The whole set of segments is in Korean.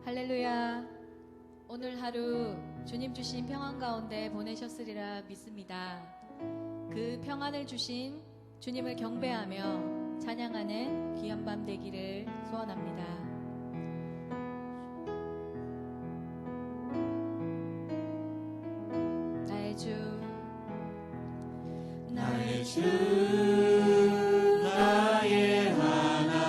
할렐루야. 오늘 하루 주님 주신 평안 가운데 보내셨으리라 믿습니다. 그 평안을 주신 주님을 경배하며 찬양하는 귀한 밤 되기를 소원합니다. 나의 주, 나의 주, 나의 하나님이여,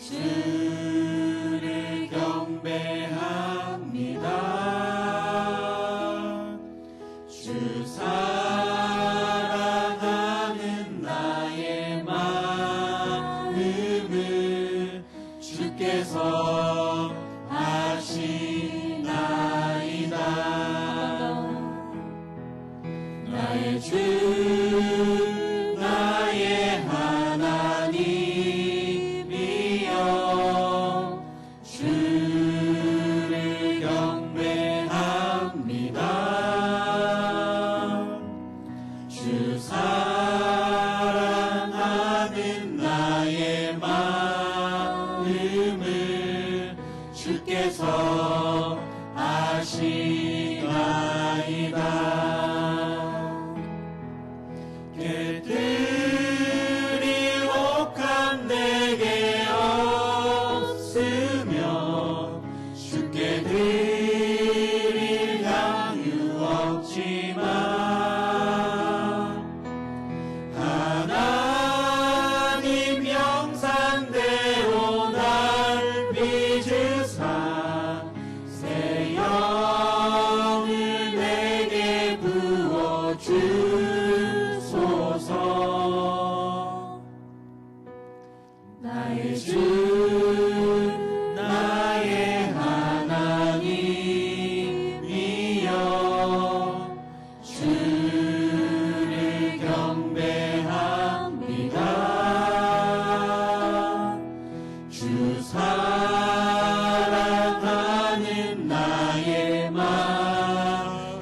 주를 경배합니다. 주 사랑하는 나의 마음을 주께서 나의 주, 나의 하나님이여, 주를 경배합니다. 주 사랑하는 나의 마음을 주께서 아시나이다. 개들이 혹한 내게 없으며 주께 드릴 향유 없지만 하나님 형상대로 날 빚으사 새 영을 내게 부어주소서. 나의 주, 나의 하나님이여, 주를 경배합니다. 주 사랑하는 나의 마음을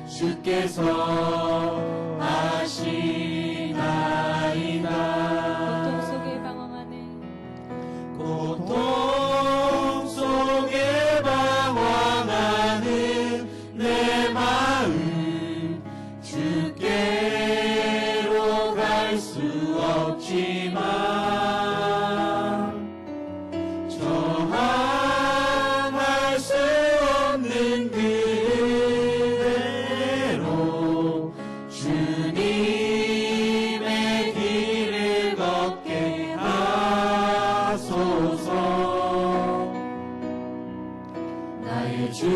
주께서 아시나이다. 고통 속에 방황하는 내 마음 주께로 갈 수 없지만 저항할 수 없는 그대로 주님의 길을 걷게 하소서. 나의 주,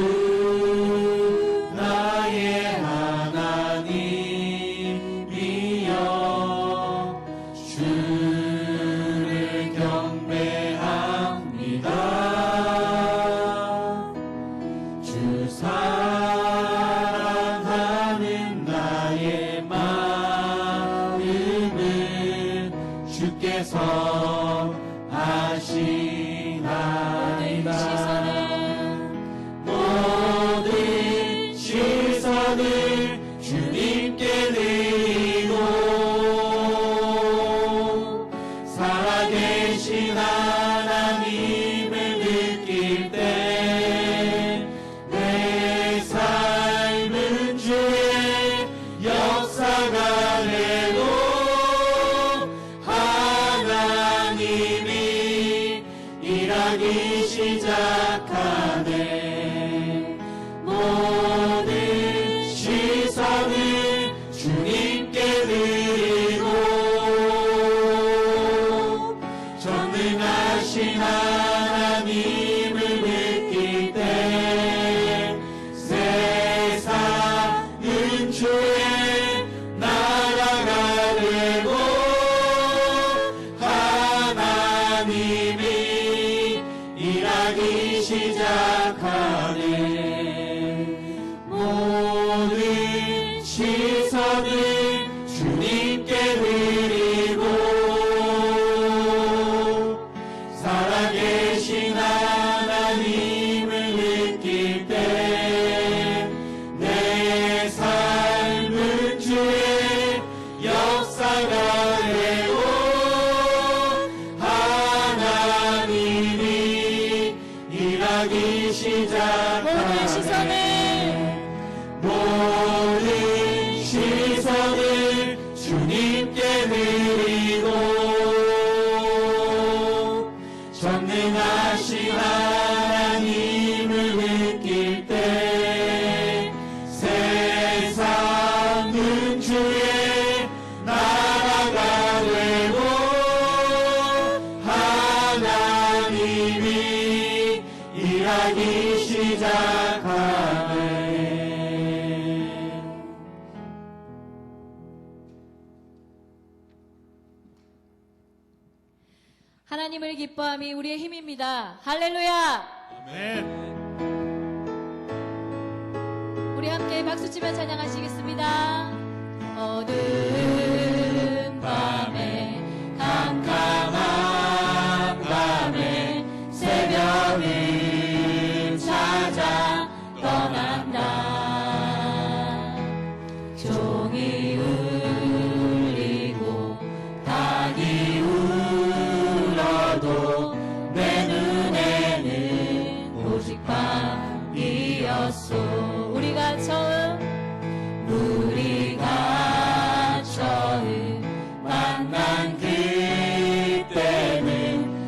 나의 하나님이여, 주 하나님을 기뻐함이 우리의 힘입니다. 할렐루야! 아멘. 우리 함께 박수치며 찬양하시겠습니다. 어두운 밤에 캄캄한 밤에 새벽을 찾아 떠난다. 종이 울리고 닭이 울어도 내 눈에는 오직 밤이었소. 우리가 처음 만난 그때는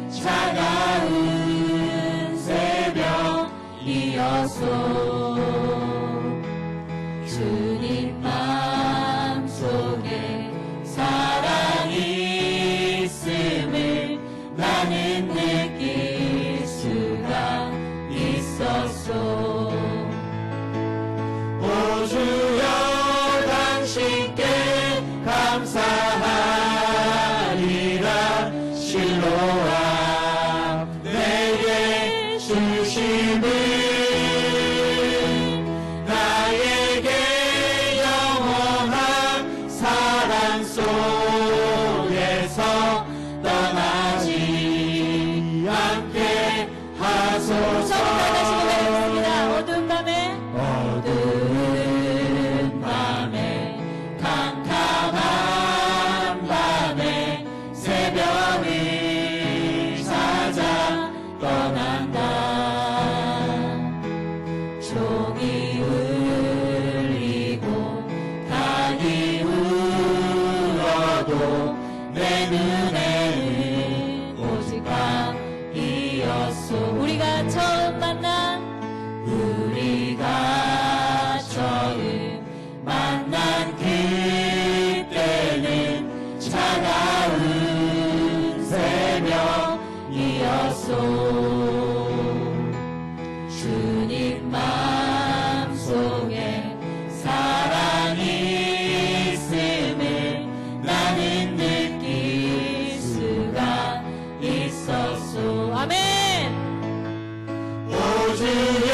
차가운 새벽이었소. 주님 마음속에 사랑이 있음을 나는 느낄 수가 있었소. 오 주여 당신께 감사하리라. 실로와 내게 주심을 나에게 영원한 사랑 속에서 떠나지 않게 하소서. 처음 다시 고백하겠습니다. 어두운 밤에 캄캄한 밤에 새벽을 찾아 떠난다. 종이 울리고 닭이 울어도 내 눈에는 오직 밤이었소. 우리가 처음 만난 그때는 차가운 새벽이었소. 주님 마음속에 사랑이 있음을 나는 느낄 수가 있었소. 아멘. 오 주여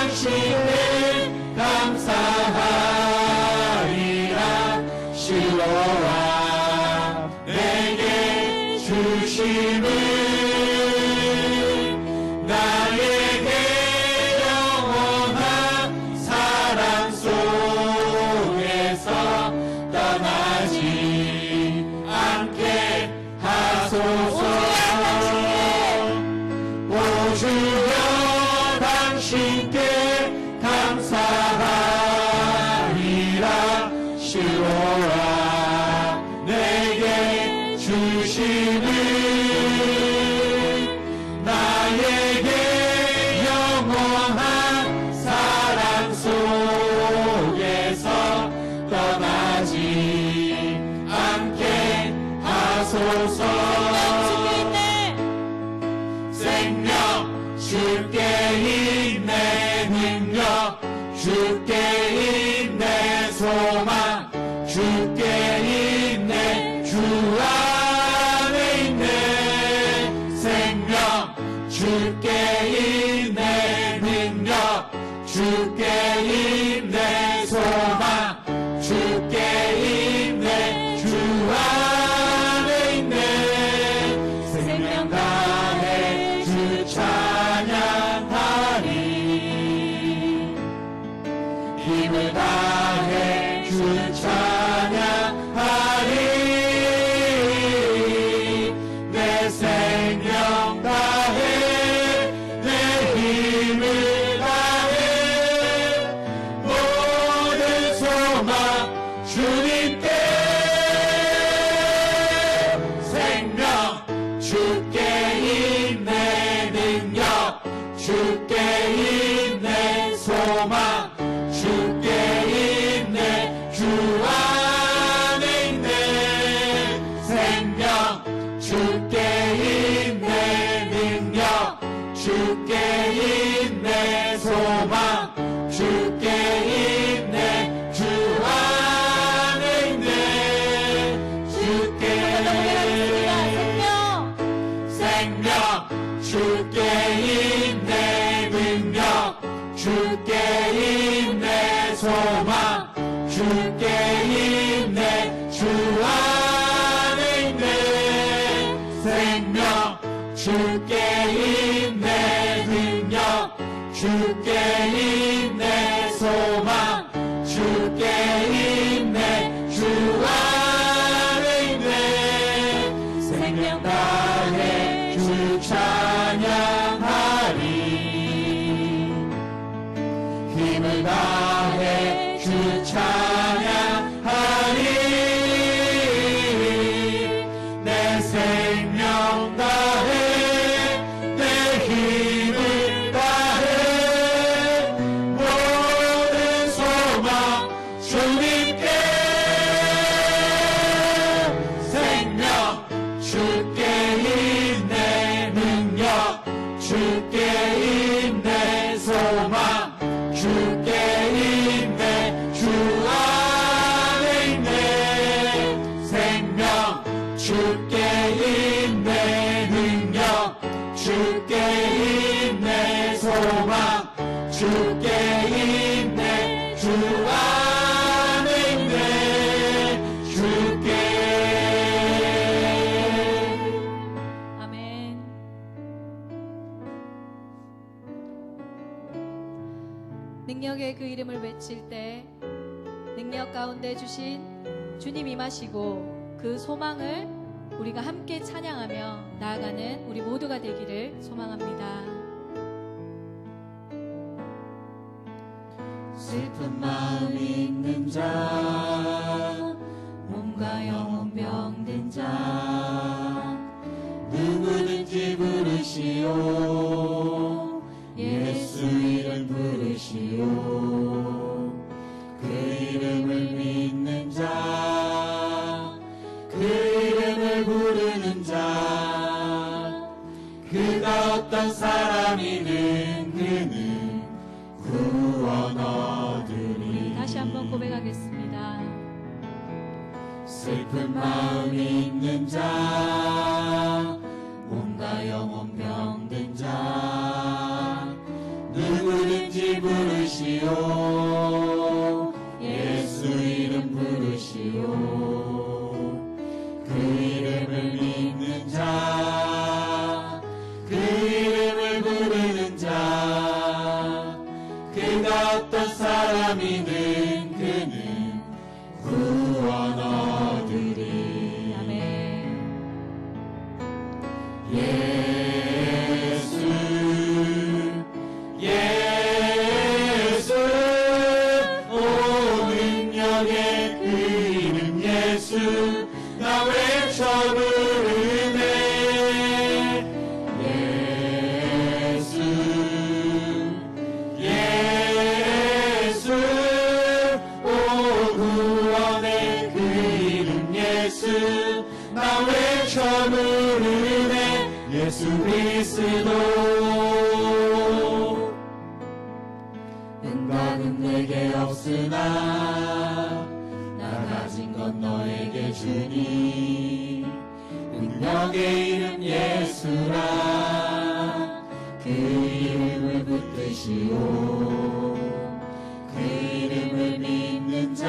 당신을 감사하리라. 실로와 내게 주심을 나에게 영원한 사랑 속에서 떠나지 않게 하소서. 오 주여 당신께 감사하리라. 실로와 내게 주심을 나에게 영원한 사랑 속에서 떠나지 않게 하소서. 생명 주께 있네 능력, 주께 있네 소망, 주께 있네 주 안에 있네 생명. 주께 있네 능력, 주께 있네 소망, 주께 있네 주 안에 있네 주께 있네 능력 주께 있네 소망 주께 있네 주 안에 있네 생명 다해 주 찬양하리 힘을 다해 주 찬양하리 내 생명 다해 내 힘을 다해 모든 소망 주님께 생명 주께 있네 능력 주께 있네 소망 주께 있네 주 안에 있네 생명 주께 있네 능력 주께 있네 소망 주께 있네 주 안에 있네 주께 아멘. 능력의 그 이름을 외칠 때 능력 가운데 주신 주님 임하시고 그 소망을 우리가 함께 찬양하며 나아가는 우리 모두가 되기를 소망합니다. 슬픈 마음 있는 자 몸과 영혼 병든 자 누구든지 부르시오 예수 이름 부르시오 그 이름을 믿는 자 그 이름을 부르는 자 그가 어떤 사람이든 그는 구원 얻으리 다시 한번 고백하겠습니다. 슬픈 마음 있는 자 몸과 영혼 병든 자 누구든지 부르시오 예수 이름 부르시오 그 이름을 믿는 자 그 이름을 부르는 자 그가 어떤 사람이든 그는 구원 얻으리 아멘. 예수 예수 오 능력의 그 이름 예수 나 외쳐 부르네 예수 예수 오 구원의 그 이름 예수 나 외쳐 부르네 예수 그리스도 은과금 내게 없으나 나 가진 건 너에게 주니 능력의 이름 예수라 그 이름을 붙드시오 그 이름을 믿는 자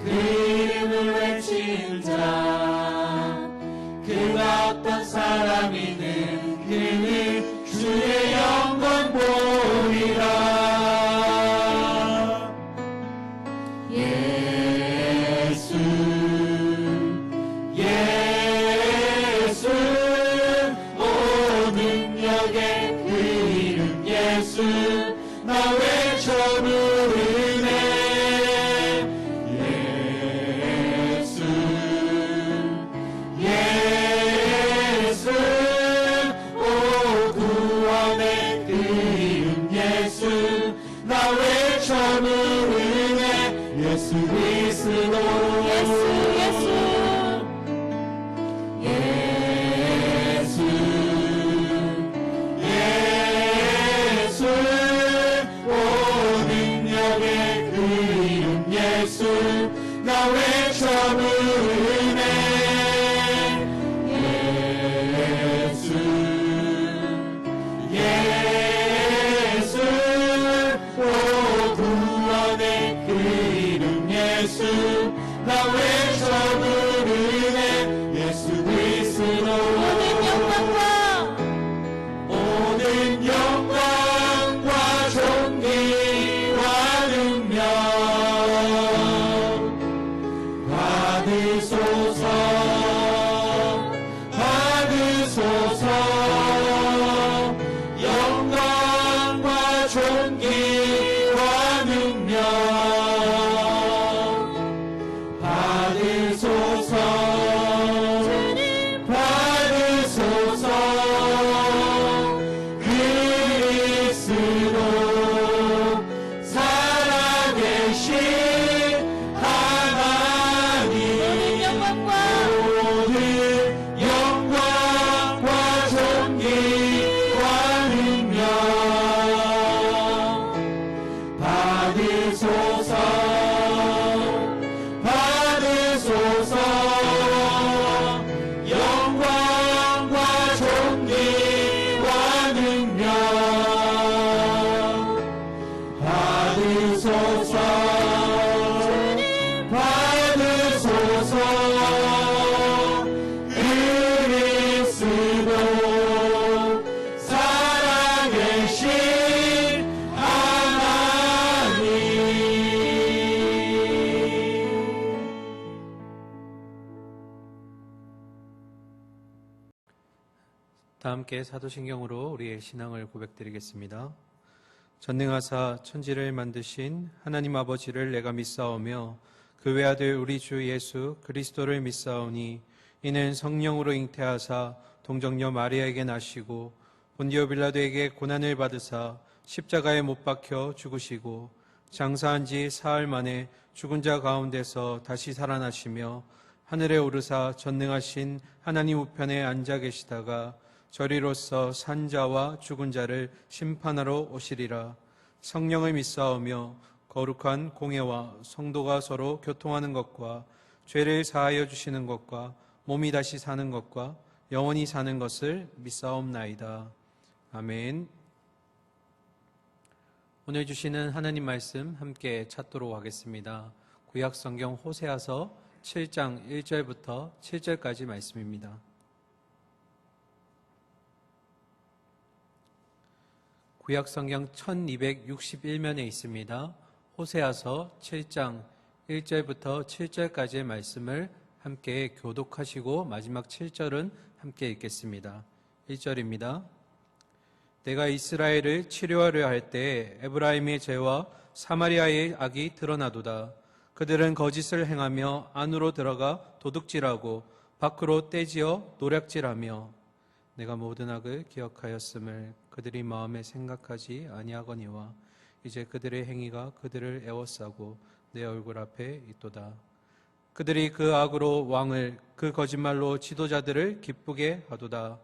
그 이름을 외치는 자 그가 어떤 사람이든 그는 주의 영광 보리라 예수 예수 오 능력의 그 이름 예수 나 외쳐 부르네 예수 예수 받으소서 받으소서 영광과 존귀와 능력 받으소서 받으소서 그리스도 살아계신 하나님 모든 영광과 존귀와 능력 받으소서 받으소서 영광과 존귀와 능력 받으소서 받으소서 그리스도 살아계신 하나님. 다 함께 사도신경으로 우리의 신앙을 고백드리겠습니다. 전능하사 천지를 만드신 하나님 아버지를 내가 믿사오며 그 외아들 우리 주 예수 그리스도를 믿사오니 이는 성령으로 잉태하사 동정녀 마리아에게 나시고 본디오 빌라도에게 고난을 받으사 십자가에 못 박혀 죽으시고 장사한 지 사흘 만에 죽은 자 가운데서 다시 살아나시며 하늘에 오르사 전능하신 하나님 우편에 앉아 계시다가 저리로서 산자와 죽은 자를 심판하러 오시리라. 성령을 믿사오며 거룩한 공예와 성도가 서로 교통하는 것과 죄를 사하여 주시는 것과 몸이 다시 사는 것과 영원히 사는 것을 믿사옵나이다. 아멘. 오늘 주시는 하나님 말씀 함께 찾도록 하겠습니다. 구약 성경 호세아서 7장 1절부터 7절까지 말씀입니다. 구약 성경 1261면에 있습니다. 호세아서 7장 1절부터 7절까지의 말씀을 함께 교독하시고 마지막 7절은 함께 읽겠습니다. 1절입니다. 내가 이스라엘을 치료하려 할 때에 에브라임의 죄와 사마리아의 악이 드러나도다. 그들은 거짓을 행하며 안으로 들어가 도둑질하고 밖으로 떼지어 노략질하며 내가 모든 악을 기억하였음을 그들이 마음에 생각하지 아니하거니와 이제 그들의 행위가 그들을 애워싸고 내 얼굴 앞에 있도다. 그들이 그 악으로 왕을 그 거짓말로 지도자들을 기쁘게 하도다.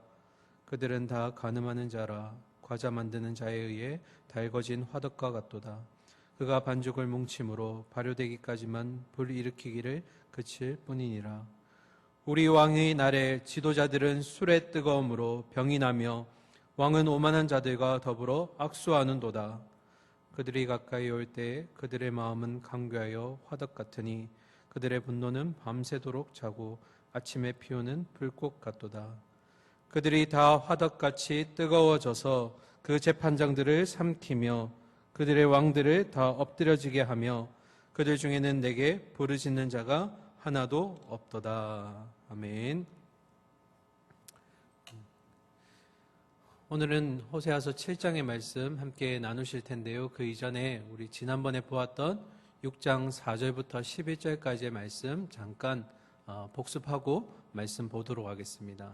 그들은 다 가늠하는 자라 과자 만드는 자에 의해 달궈진 화덕과 같도다. 그가 반죽을 뭉침으로 발효되기까지만 불일으키기를 그칠 뿐이니라. 우리 왕의 날에 지도자들은 술의 뜨거움으로 병이 나며 왕은 오만한 자들과 더불어 악수하는도다. 그들이 가까이 올 때에 그들의 마음은 강교하여 화덕 같으니 그들의 분노는 밤새도록 자고 아침에 피우는 불꽃 같도다. 그들이 다 화덕같이 뜨거워져서 그 재판장들을 삼키며 그들의 왕들을 다 엎드려지게 하며 그들 중에는 내게 부르짖는 자가 하나도 없도다. 아멘. 오늘은 호세아서 7장의 말씀 함께 나누실 텐데요. 그 이전에 우리 지난번에 보았던 6장 4절부터 11절까지의 말씀 잠깐 복습하고 말씀 보도록 하겠습니다.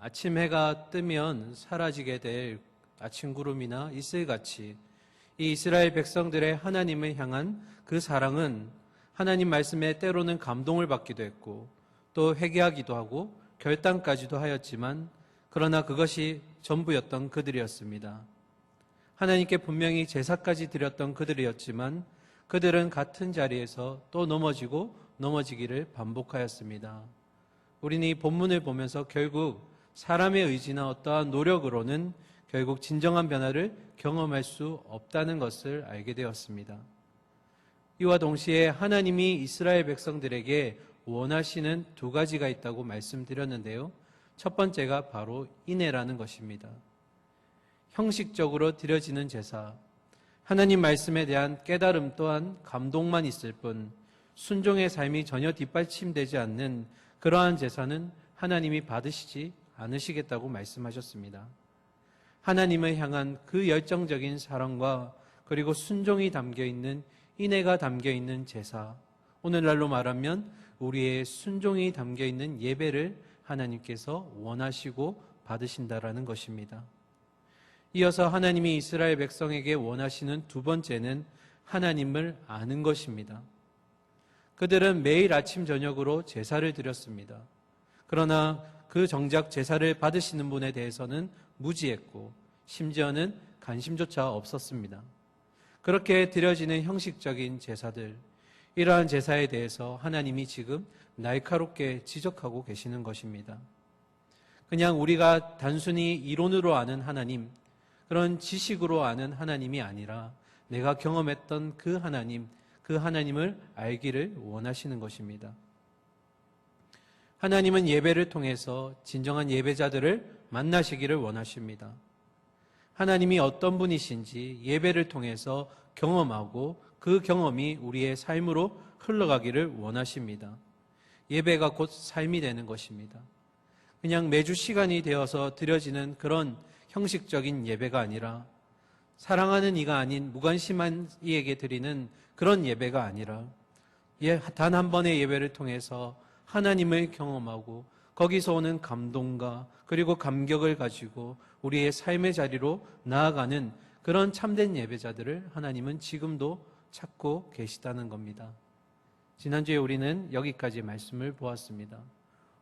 아침 해가 뜨면 사라지게 될 아침 구름이나 이슬같이 이 이스라엘 백성들의 하나님을 향한 그 사랑은 하나님 말씀에 때로는 감동을 받기도 했고 또 회개하기도 하고 결단까지도 하였지만 그러나 그것이 전부였던 그들이었습니다. 하나님께 분명히 제사까지 드렸던 그들이었지만 그들은 같은 자리에서 또 넘어지고 넘어지기를 반복하였습니다. 우리는 이 본문을 보면서 결국 사람의 의지나 어떠한 노력으로는 결국 진정한 변화를 경험할 수 없다는 것을 알게 되었습니다. 이와 동시에 하나님이 이스라엘 백성들에게 원하시는 두 가지가 있다고 말씀드렸는데요. 첫 번째가 바로 인애라는 것입니다. 형식적으로 드려지는 제사, 하나님 말씀에 대한 깨달음 또한 감동만 있을 뿐 순종의 삶이 전혀 뒷받침되지 않는 그러한 제사는 하나님이 받으시지 않으시겠다고 말씀하셨습니다. 하나님을 향한 그 열정적인 사랑과 그리고 순종이 담겨있는 인애가 담겨있는 제사, 오늘날로 말하면 우리의 순종이 담겨있는 예배를 하나님께서 원하시고 받으신다라는 것입니다. 이어서 하나님이 이스라엘 백성에게 원하시는 두 번째는 하나님을 아는 것입니다. 그들은 매일 아침 저녁으로 제사를 드렸습니다. 그러나 그 정작 제사를 받으시는 분에 대해서는 무지했고 심지어는 관심조차 없었습니다. 그렇게 드려지는 형식적인 제사들, 이러한 제사에 대해서 하나님이 지금 날카롭게 지적하고 계시는 것입니다. 그냥 우리가 단순히 이론으로 아는 하나님, 그런 지식으로 아는 하나님이 아니라 내가 경험했던 그 하나님을 알기를 원하시는 것입니다. 하나님은 예배를 통해서 진정한 예배자들을 만나시기를 원하십니다. 하나님이 어떤 분이신지 예배를 통해서 경험하고 그 경험이 우리의 삶으로 흘러가기를 원하십니다. 예배가 곧 삶이 되는 것입니다. 그냥 매주 시간이 되어서 드려지는 그런 형식적인 예배가 아니라 사랑하는 이가 아닌 무관심한 이에게 드리는 그런 예배가 아니라 단 한 번의 예배를 통해서 하나님을 경험하고 거기서 오는 감동과 그리고 감격을 가지고 우리의 삶의 자리로 나아가는 그런 참된 예배자들을 하나님은 지금도 찾고 계시다는 겁니다. 지난주에 우리는 여기까지 말씀을 보았습니다.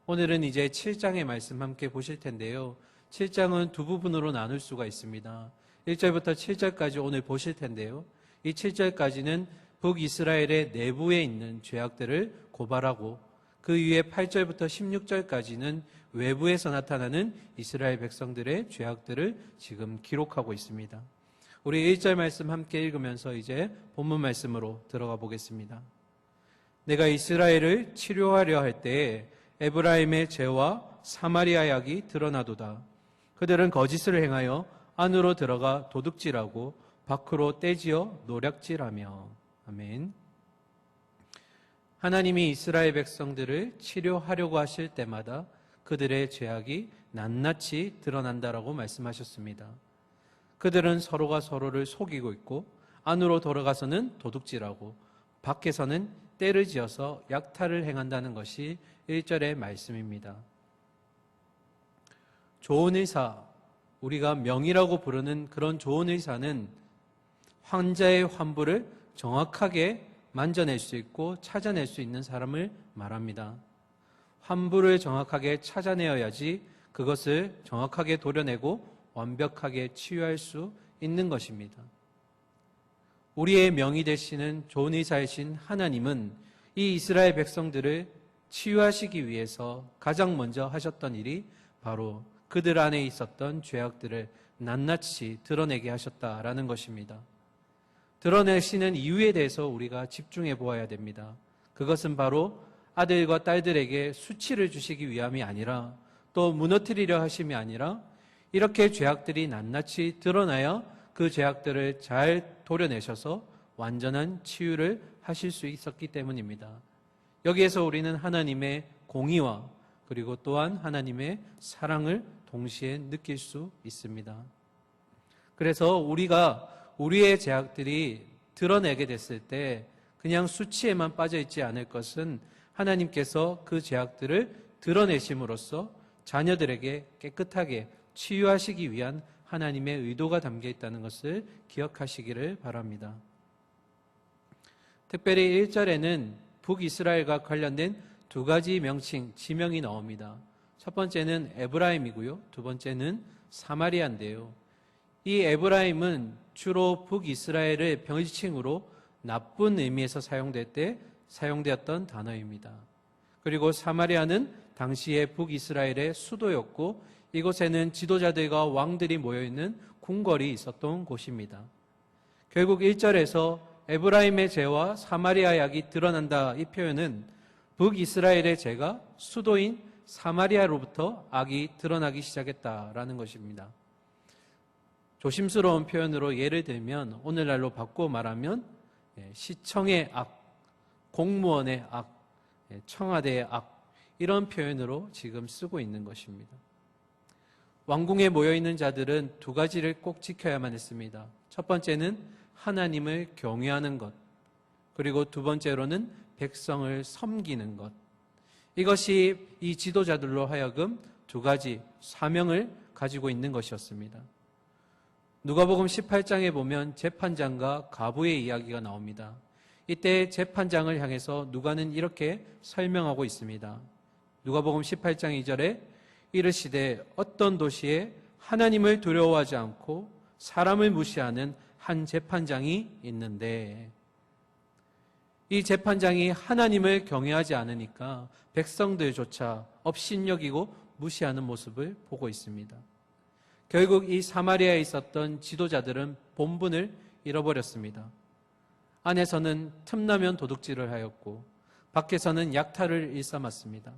오늘은 이제 7장의 말씀 함께 보실 텐데요. 7장은 두 부분으로 나눌 수가 있습니다. 1절부터 7절까지 오늘 보실 텐데요. 이 7절까지는 북이스라엘의 내부에 있는 죄악들을 고발하고 그 위에 8절부터 16절까지는 외부에서 나타나는 이스라엘 백성들의 죄악들을 지금 기록하고 있습니다. 우리 1절 말씀 함께 읽으면서 이제 본문 말씀으로 들어가 보겠습니다. 내가 이스라엘을 치료하려 할 때에 에브라임의 죄와 사마리아 약이 드러나도다. 그들은 거짓을 행하여 안으로 들어가 도둑질하고 밖으로 떼지어 노략질하며. 아멘. 하나님이 이스라엘 백성들을 치료하려고 하실 때마다 그들의 죄악이 낱낱이 드러난다라고 말씀하셨습니다. 그들은 서로가 서로를 속이고 있고 안으로 돌아가서는 도둑질하고 밖에서는 때를 지어서 약탈을 행한다는 것이 1절의 말씀입니다. 좋은 의사, 우리가 명의라고 부르는 그런 좋은 의사는 환자의 환부를 정확하게 만져낼 수 있고 찾아낼 수 있는 사람을 말합니다. 환부를 정확하게 찾아내어야지 그것을 정확하게 도려내고 완벽하게 치유할 수 있는 것입니다. 우리의 명의 되시는 좋은 의사이신 하나님은 이 이스라엘 백성들을 치유하시기 위해서 가장 먼저 하셨던 일이 바로 그들 안에 있었던 죄악들을 낱낱이 드러내게 하셨다라는 것입니다. 드러내시는 이유에 대해서 우리가 집중해 보아야 됩니다. 그것은 바로 아들과 딸들에게 수치를 주시기 위함이 아니라 또 무너뜨리려 하심이 아니라 이렇게 죄악들이 낱낱이 드러나야 그 죄악들을 잘 도려내셔서 완전한 치유를 하실 수 있었기 때문입니다. 여기에서 우리는 하나님의 공의와 그리고 또한 하나님의 사랑을 동시에 느낄 수 있습니다. 그래서 우리가 우리의 죄악들이 드러내게 됐을 때 그냥 수치에만 빠져있지 않을 것은 하나님께서 그 죄악들을 드러내심으로써 자녀들에게 깨끗하게 치유하시기 위한 하나님의 의도가 담겨 있다는 것을 기억하시기를 바랍니다. 특별히 1절에는 북이스라엘과 관련된 두 가지 명칭, 지명이 나옵니다. 첫 번째는 에브라임이고요. 두 번째는 사마리아인데요. 이 에브라임은 주로 북이스라엘의 별칭으로 나쁜 의미에서 사용될 때 사용되었던 단어입니다. 그리고 사마리아는 당시의 북이스라엘의 수도였고 이곳에는 지도자들과 왕들이 모여있는 궁궐이 있었던 곳입니다. 결국 1절에서 에브라임의 죄와 사마리아 약이 드러난다 이 표현은 북이스라엘의 죄가 수도인 사마리아로부터 악이 드러나기 시작했다라는 것입니다. 조심스러운 표현으로 예를 들면 오늘날로 바꾸어 말하면 시청의 악, 공무원의 악, 청와대의 악, 이런 표현으로 지금 쓰고 있는 것입니다. 왕궁에 모여있는 자들은 두 가지를 꼭 지켜야만 했습니다. 첫 번째는 하나님을 경외하는 것, 그리고 두 번째로는 백성을 섬기는 것. 이것이 이 지도자들로 하여금 두 가지 사명을 가지고 있는 것이었습니다. 누가복음 18장에 보면 재판장과 과부의 이야기가 나옵니다. 이때 재판장을 향해서 누가는 이렇게 설명하고 있습니다. 누가복음 18장 2절에 이르시되 어떤 도시에 하나님을 두려워하지 않고 사람을 무시하는 한 재판장이 있는데, 이 재판장이 하나님을 경외하지 않으니까 백성들조차 업신여기고 무시하는 모습을 보고 있습니다. 결국 이 사마리아에 있었던 지도자들은 본분을 잃어버렸습니다. 안에서는 틈나면 도둑질을 하였고 밖에서는 약탈을 일삼았습니다.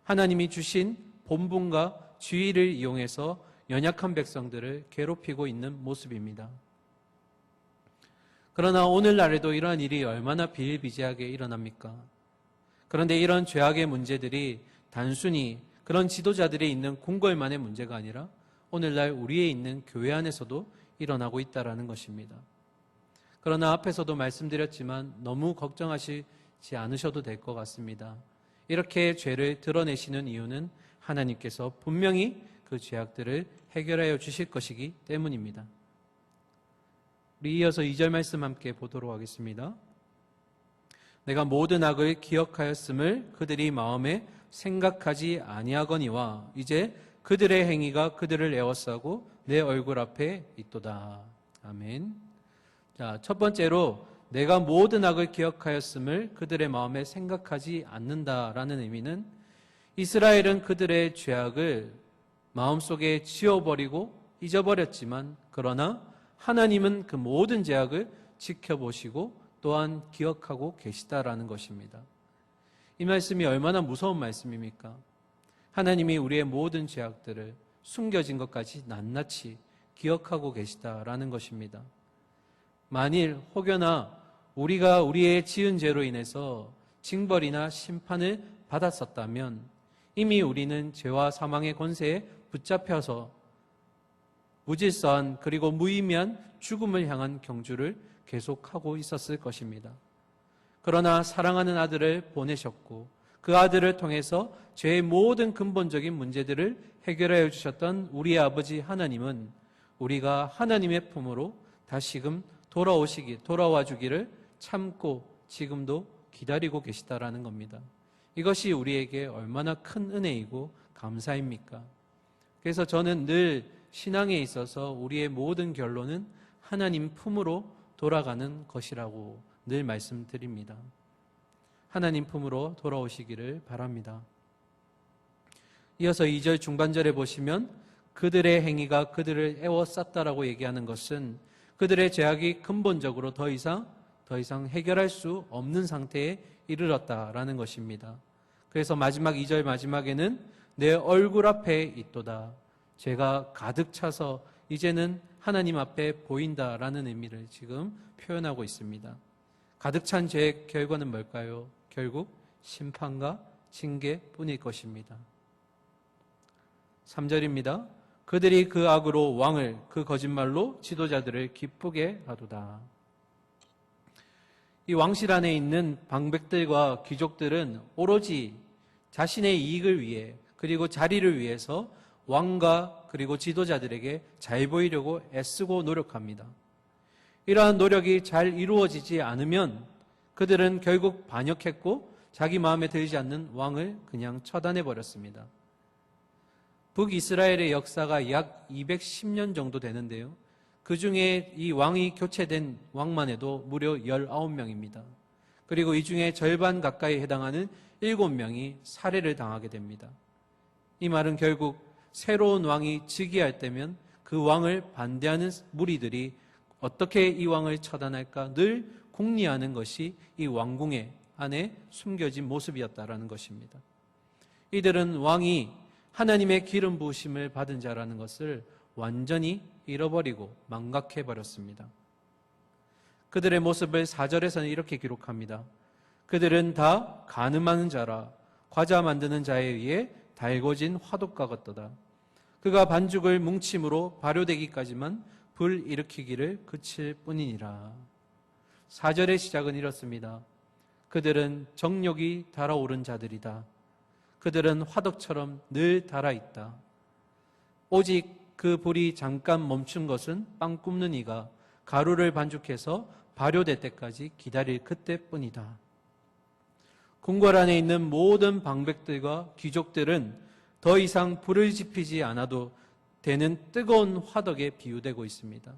하나님이 주신 본분과 지위를 이용해서 연약한 백성들을 괴롭히고 있는 모습입니다. 그러나 오늘날에도 이러한 일이 얼마나 비일비재하게 일어납니까? 그런데 이런 죄악의 문제들이 단순히 그런 지도자들이 있는 궁궐만의 문제가 아니라 오늘날 우리에 있는 교회 안에서도 일어나고 있다는 것입니다. 그러나 앞에서도 말씀드렸지만 너무 걱정하시지 않으셔도 될 것 같습니다. 이렇게 죄를 드러내시는 이유는 하나님께서 분명히 그 죄악들을 해결하여 주실 것이기 때문입니다. 우리 이어서 2절 말씀 함께 보도록 하겠습니다. 내가 모든 악을 기억하였음을 그들이 마음에 생각하지 아니하거니와 이제 그들의 행위가 그들을 애워싸고 내 얼굴 앞에 있도다. 아멘. 자, 첫 번째로 내가 모든 악을 기억하였음을 그들의 마음에 생각하지 않는다라는 의미는 이스라엘은 그들의 죄악을 마음속에 지워버리고 잊어버렸지만 그러나 하나님은 그 모든 죄악을 지켜보시고 또한 기억하고 계시다라는 것입니다. 이 말씀이 얼마나 무서운 말씀입니까? 하나님이 우리의 모든 죄악들을 숨겨진 것까지 낱낱이 기억하고 계시다라는 것입니다. 만일 혹여나 우리가 우리의 지은 죄로 인해서 징벌이나 심판을 받았었다면 이미 우리는 죄와 사망의 권세에 붙잡혀서 무질서한 그리고 무의미한 죽음을 향한 경주를 계속하고 있었을 것입니다. 그러나 사랑하는 아들을 보내셨고 그 아들을 통해서 죄의 모든 근본적인 문제들을 해결하여 주셨던 우리의 아버지 하나님은 우리가 하나님의 품으로 다시금 돌아와 주기를 참고 지금도 기다리고 계시다라는 겁니다. 이것이 우리에게 얼마나 큰 은혜이고 감사입니까? 그래서 저는 늘 신앙에 있어서 우리의 모든 결론은 하나님 품으로 돌아가는 것이라고 늘 말씀드립니다. 하나님 품으로 돌아오시기를 바랍니다. 이어서 2절 중반절에 보시면 그들의 행위가 그들을 애워쌌다라고 얘기하는 것은 그들의 죄악이 근본적으로 더 이상 해결할 수 없는 상태에 이르렀다라는 것입니다. 그래서 마지막 2절 마지막에는 내 얼굴 앞에 있도다. 죄가 가득 차서 이제는 하나님 앞에 보인다라는 의미를 지금 표현하고 있습니다. 가득 찬 죄의 결과는 뭘까요? 결국 심판과 징계뿐일 것입니다. 3절입니다. 그들이 그 악으로 왕을 그 거짓말로 지도자들을 기쁘게 하도다. 이 왕실 안에 있는 방백들과 귀족들은 오로지 자신의 이익을 위해 그리고 자리를 위해서 왕과 그리고 지도자들에게 잘 보이려고 애쓰고 노력합니다. 이러한 노력이 잘 이루어지지 않으면 그들은 결국 반역했고 자기 마음에 들지 않는 왕을 그냥 처단해 버렸습니다. 북이스라엘의 역사가 약 210년 정도 되는데요. 그 중에 이 왕이 교체된 왕만 해도 무려 19명입니다. 그리고 이 중에 절반 가까이 해당하는 7명이 살해를 당하게 됩니다. 이 말은 결국 새로운 왕이 즉위할 때면 그 왕을 반대하는 무리들이 어떻게 이 왕을 처단할까 늘 궁리하는 것이 이 왕궁의 안에 숨겨진 모습이었다라는 것입니다. 이들은 왕이 하나님의 기름 부으심을 받은 자라는 것을 완전히 잃어버리고 망각해버렸습니다. 그들의 모습을 4절에서는 이렇게 기록합니다. 그들은 다 간음하는 자라 과자 만드는 자에 의해 달궈진 화덕과 같도다. 그가 반죽을 뭉침으로 발효되기까지만 불 일으키기를 그칠 뿐이니라. 4절의 시작은 이렇습니다. 그들은 정욕이 달아오른 자들이다. 그들은 화덕처럼 늘 달아있다. 오직 그 불이 잠깐 멈춘 것은 빵 굽는 이가 가루를 반죽해서 발효될 때까지 기다릴 그때뿐이다. 궁궐 안에 있는 모든 방백들과 귀족들은 더 이상 불을 지피지 않아도 되는 뜨거운 화덕에 비유되고 있습니다.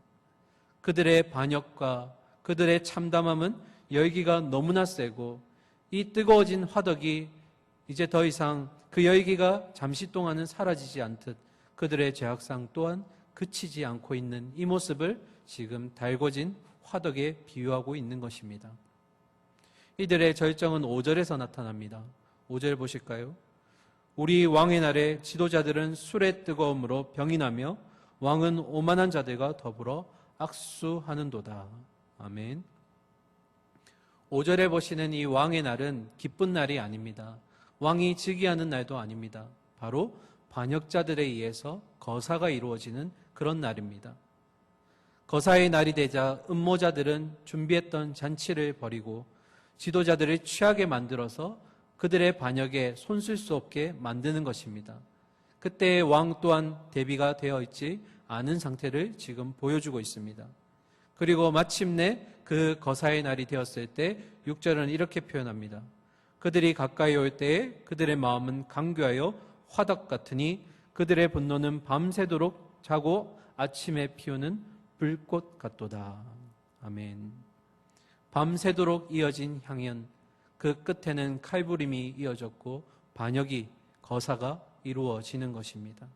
그들의 반역과 그들의 참담함은 열기가 너무나 세고 이 뜨거워진 화덕이 이제 더 이상 그 열기가 잠시 동안은 사라지지 않듯 그들의 죄악상 또한 그치지 않고 있는 이 모습을 지금 달궈진 화덕에 비유하고 있는 것입니다. 이들의 절정은 5절에서 나타납니다. 5절 보실까요? 우리 왕의 날에 지도자들은 술의 뜨거움으로 병이 나며 왕은 오만한 자들과 더불어 악수하는도다. 아멘. 5절에 보시는 이 왕의 날은 기쁜 날이 아닙니다. 왕이 즉위하는 날도 아닙니다. 바로 반역자들에 의해서 거사가 이루어지는 그런 날입니다. 거사의 날이 되자 음모자들은 준비했던 잔치를 벌이고 지도자들을 취하게 만들어서 그들의 반역에 손쓸 수 없게 만드는 것입니다. 그때 왕 또한 대비가 되어 있지 않은 상태를 지금 보여주고 있습니다. 그리고 마침내 그 거사의 날이 되었을 때 6절은 이렇게 표현합니다. 그들이 가까이 올 때에 그들의 마음은 강교하여 화덕 같으니 그들의 분노는 밤새도록 자고 아침에 피우는 불꽃 같도다. 아멘. 밤새도록 이어진 향연, 그 끝에는 칼부림이 이어졌고 반역이, 거사가 이루어지는 것입니다.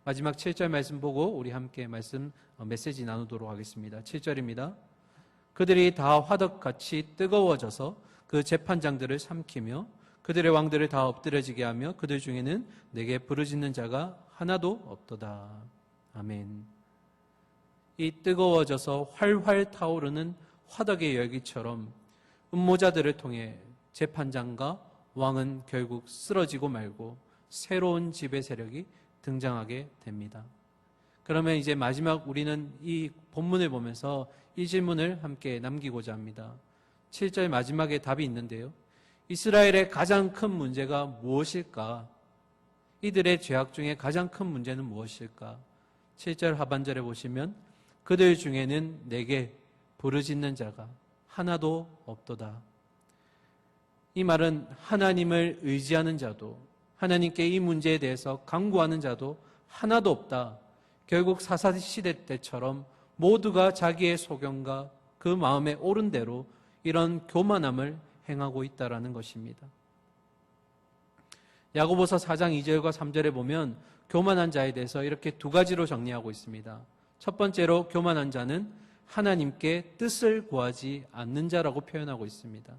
마지막 7절 말씀 보고 우리 함께 메시지 나누도록 하겠습니다. 7절입니다. 그들이 다 화덕같이 뜨거워져서 그 재판장들을 삼키며 그들의 왕들을 다 엎드려지게 하며 그들 중에는 내게 부르짖는 자가 하나도 없도다. 아멘. 이 뜨거워져서 활활 타오르는 화덕의 열기처럼 음모자들을 통해 재판장과 왕은 결국 쓰러지고 말고 새로운 지배 세력이 등장하게 됩니다. 그러면 이제 마지막 우리는 이 본문을 보면서 이 질문을 함께 남기고자 합니다. 7절 마지막에 답이 있는데요. 이스라엘의 가장 큰 문제가 무엇일까? 이들의 죄악 중에 가장 큰 문제는 무엇일까? 7절 하반절에 보시면 그들 중에는 내게 부르짖는 자가 하나도 없도다. 이 말은 하나님을 의지하는 자도 하나님께 이 문제에 대해서 간구하는 자도 하나도 없다. 결국 사사시대 때처럼 모두가 자기의 소견과 그 마음에 옳은 대로 이런 교만함을 행하고 있다라는 것입니다. 야고보서 4장 2절과 3절에 보면 교만한 자에 대해서 이렇게 두 가지로 정리하고 있습니다. 첫 번째로 교만한 자는 하나님께 뜻을 구하지 않는 자라고 표현하고 있습니다.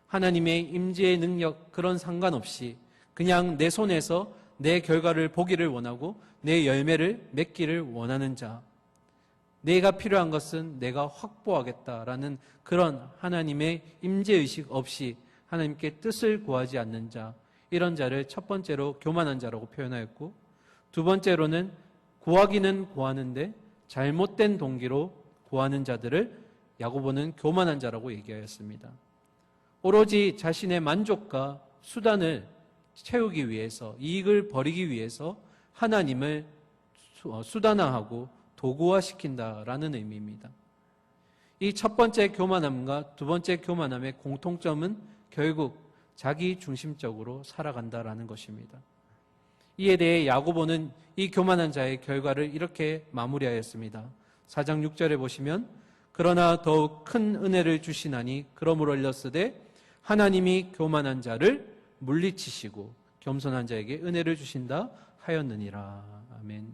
하나님의 임재의 능력 그런 상관없이 그냥 내 손에서 내 결과를 보기를 원하고 내 열매를 맺기를 원하는 자, 내가 필요한 것은 내가 확보하겠다라는 그런 하나님의 임재의식 없이 하나님께 뜻을 구하지 않는 자, 이런 자를 첫 번째로 교만한 자라고 표현하였고, 두 번째로는 구하기는 구하는데 잘못된 동기로 구하는 자들을 야고보는 교만한 자라고 얘기하였습니다. 오로지 자신의 만족과 수단을 채우기 위해서, 이익을 벌이기 위해서 하나님을 수단화하고 도구화시킨다라는 의미입니다. 이 첫 번째 교만함과 두 번째 교만함의 공통점은 결국 자기 중심적으로 살아간다라는 것입니다. 이에 대해 야고보는 이 교만한 자의 결과를 이렇게 마무리하였습니다. 4장 6절에 보시면 그러나 더욱 큰 은혜를 주시나니 그러므로 일렀으되 하나님이 교만한 자를 물리치시고 겸손한 자에게 은혜를 주신다 하였느니라. 아멘.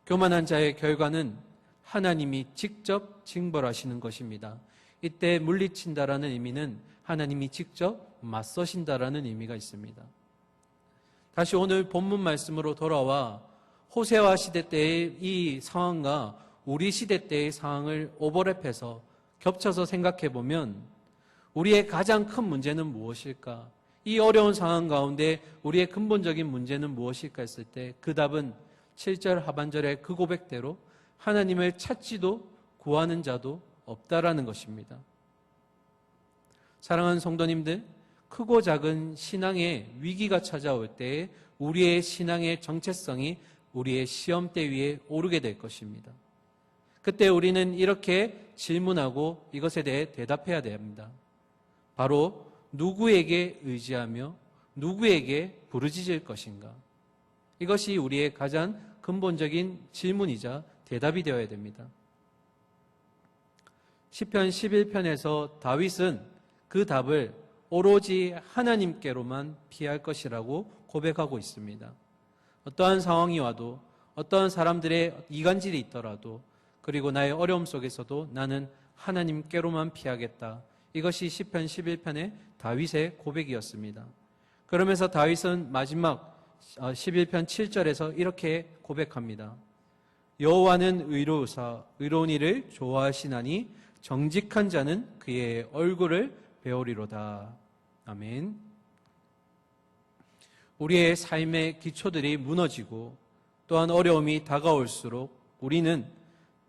교만한 자의 결과는 하나님이 직접 징벌하시는 것입니다. 이때 물리친다라는 의미는 하나님이 직접 맞서신다라는 의미가 있습니다. 다시 오늘 본문 말씀으로 돌아와 호세아 시대 때의 이 상황과 우리 시대 때의 상황을 오버랩해서 겹쳐서 생각해 보면 우리의 가장 큰 문제는 무엇일까? 이 어려운 상황 가운데 우리의 근본적인 문제는 무엇일까 했을 때 그 답은 7절 하반절의 그 고백대로 하나님을 찾지도 구하는 자도 없다라는 것입니다. 사랑하는 성도님들, 크고 작은 신앙의 위기가 찾아올 때 우리의 신앙의 정체성이 우리의 시험대 위에 오르게 될 것입니다. 그때 우리는 이렇게 질문하고 이것에 대해 대답해야 됩니다. 바로 누구에게 의지하며 누구에게 부르짖을 것인가? 이것이 우리의 가장 근본적인 질문이자 대답이 되어야 됩니다. 시편 11편에서 다윗은 그 답을 오로지 하나님께로만 피할 것이라고 고백하고 있습니다. 어떠한 상황이 와도 어떠한 사람들의 이간질이 있더라도 그리고 나의 어려움 속에서도 나는 하나님께로만 피하겠다. 이것이 시편 11편의 다윗의 고백이었습니다. 그러면서 다윗은 마지막 11편 7절에서 이렇게 고백합니다. 여호와는 의로우사 의로운 이를 좋아하시나니 정직한 자는 그의 얼굴을 배우리로다. 아멘. 우리의 삶의 기초들이 무너지고 또한 어려움이 다가올수록 우리는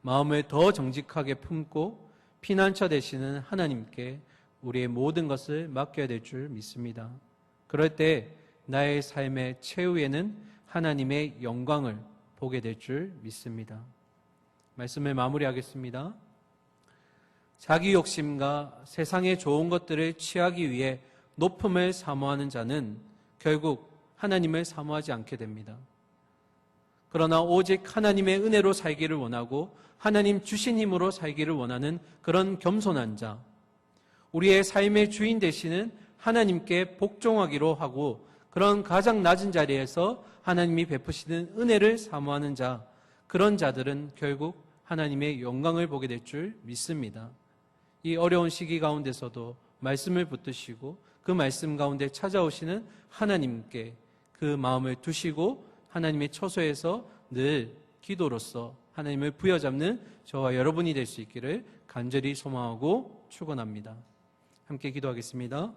마음을 더 정직하게 품고 피난처 되시는 하나님께 우리의 모든 것을 맡겨야 될 줄 믿습니다. 그럴 때 나의 삶의 최후에는 하나님의 영광을 보게 될 줄 믿습니다. 말씀을 마무리하겠습니다. 자기 욕심과 세상의 좋은 것들을 취하기 위해 높음을 사모하는 자는 결국 하나님을 사모하지 않게 됩니다. 그러나 오직 하나님의 은혜로 살기를 원하고 하나님 주신 힘으로 살기를 원하는 그런 겸손한 자, 우리의 삶의 주인 되시는 하나님께 복종하기로 하고 그런 가장 낮은 자리에서 하나님이 베푸시는 은혜를 사모하는 자, 그런 자들은 결국 하나님의 영광을 보게 될 줄 믿습니다. 이 어려운 시기 가운데서도 말씀을 붙드시고 그 말씀 가운데 찾아오시는 하나님께 그 마음을 두시고 하나님의 처소에서 늘 기도로서 하나님을 부여잡는 저와 여러분이 될 수 있기를 간절히 소망하고 축원합니다. 함께 기도하겠습니다.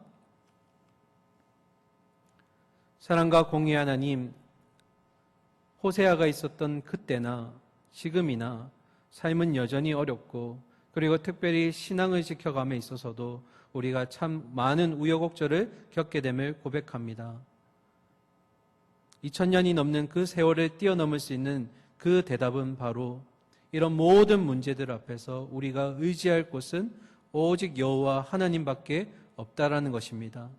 사랑과 공의 하나님, 호세아가 있었던 그때나 지금이나 삶은 여전히 어렵고 그리고 특별히 신앙을 지켜감에 있어서도 우리가 참 많은 우여곡절을 겪게 됨을 고백합니다. 2000년이 넘는 그 세월을 뛰어넘을 수 있는 그 대답은 바로 이런 모든 문제들 앞에서 우리가 의지할 곳은 오직 여호와 하나님밖에 없다라는 것입니다.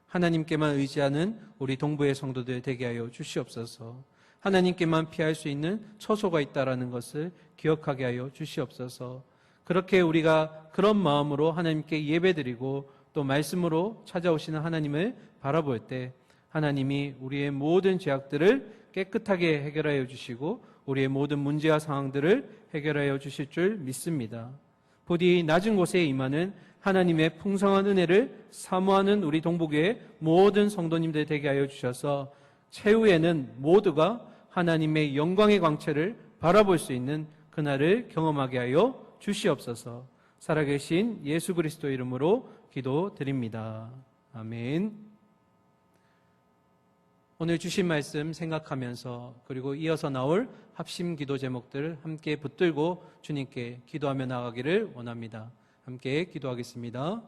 하나님께만 의지하는 우리 동부의 성도들 되게 하여 주시옵소서. 하나님께만 피할 수 있는 처소가 있다라는 것을 기억하게 하여 주시옵소서. 그렇게 우리가 그런 마음으로 하나님께 예배드리고 또 말씀으로 찾아오시는 하나님을 바라볼 때 하나님이 우리의 모든 죄악들을 깨끗하게 해결하여 주시고 우리의 모든 문제와 상황들을 해결하여 주실 줄 믿습니다. 부디 낮은 곳에 임하는 하나님의 풍성한 은혜를 사모하는 우리 동북의 모든 성도님들 되게 하여 주셔서 최후에는 모두가 하나님의 영광의 광채를 바라볼 수 있는 그날을 경험하게 하여 주시옵소서. 살아계신 예수 그리스도 이름으로 기도드립니다. 아멘. 오늘 주신 말씀 생각하면서 그리고 이어서 나올 합심 기도 제목들 함께 붙들고 주님께 기도하며 나가기를 원합니다. 함께 기도하겠습니다.